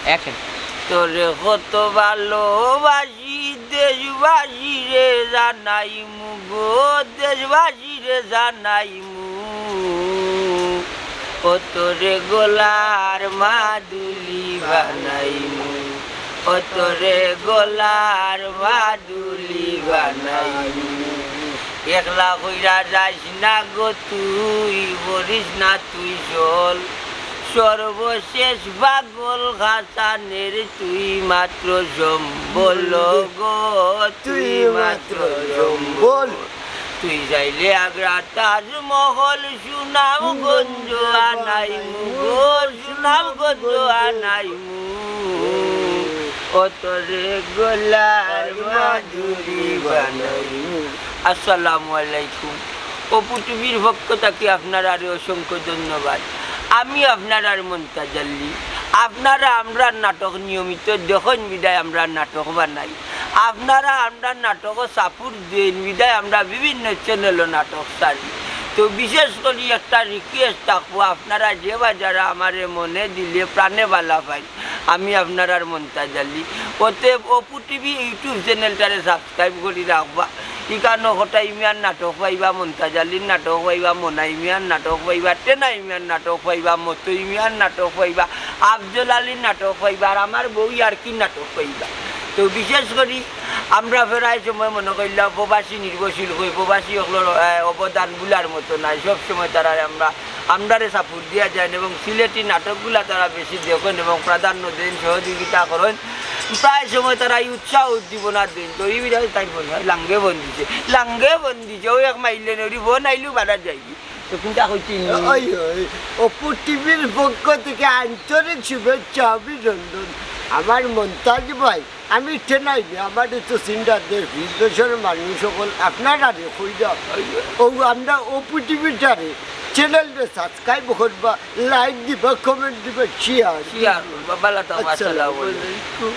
Action. তোরে কত ভালোবাসি দেশবাসী রে জানাই মুগো দেশবাসী রে জানাই মু ও তোরে গোলার মাদুলি বানাই মু ও তোরে গোলার মাদুলি বানাই মু একলা কইরা যাস না গো তুই করিস না তুই চল সর্বশেষ পাগল হাসানের তুই মাত্র সম্বল গো তুই মাত্র সম্বল তুই যাইলে আগ্রা তাজমহল সুনামগঞ্জ আনাইমু গো সুনামগঞ্জ আনাইমু ও তোরে গোলার মাধুরী বানাইমু। আসসালামু আলাইকুম। অপু টিভির পক্ষ থেকে আপনার আরও অসংখ্য ধন্যবাদ। আমি আপনার আর মন্তাজাল্লি। আপনারা আমরা নাটক নিয়মিত দেখেন বিদায় আমরা নাটক বানাই। আপনারা আমরা নাটকও সাপোর্ট দেন বিদায় আমরা বিভিন্ন চ্যানেলও নাটক ছাড়ি। তো বিশেষ করে একটা রিকোয়েস্ট থাকবো, আপনারা যে বা যারা আমার মনে দিলে প্রাণে বালা পাই, আমি আপনার আর মন্তাজাল্লি ওতে অপু টিভি ইউটিউব চ্যানেলটারে সাবস্ক্রাইব করে রাখবা। ইকানো হঠাৎ ইমিয়ার নাটক পাইবা, মন্তাজালির নাটক পাইবা, মোনা ইমিয়ার নাটক পাইবা, টেনা ইমিয়ার নাটক পাইবা, মতো ইমিয়ার নাটক পাইবা, আফজল আলীর নাটক পাইবা, আর আমার বউ আর কি নাটক পাইবা। তো বিশেষ করে আমরা প্রায় সময় মনে করলাম প্রবাসী নির্ভরশীল হয়ে প্রবাসী হলোর অবদান গুলার মতো নাই, সবসময় তারা আমরারে সাপোর্ট দেওয়া যায় এবং সিলেটি নাটকগুলা তারা বেশি দেখেন এবং প্রাধান্য দেন, সহযোগিতা করেন। প্রায় সময় তারা এই উৎসাহ উদ্দীপনা দেন। তো এই বিধায় তাই বলি লাঙ্গে বন্দিছে ওই এক মাইলেন ওই বোন আইলেও বাড়া যাইবি। তো কোনটা হচ্ছে অপু টিভির পক্ষ থেকে আন্তরিক শুভেচ্ছা অভিনন্দন। আমার মন্তাজ ভাই, আমি টেনাইনি আমার তো চিন্তা দেশ বিদেশের মানুষ সকল আপনারা কইরা ও আমরা অপু টিভিটারে চ্যানেলটা সাবস্ক্রাইব করবা, লাইক দিবা, কমেন্ট দিবা, শেয়ার করবা। বালা তো আসসালামু আলাইকুম।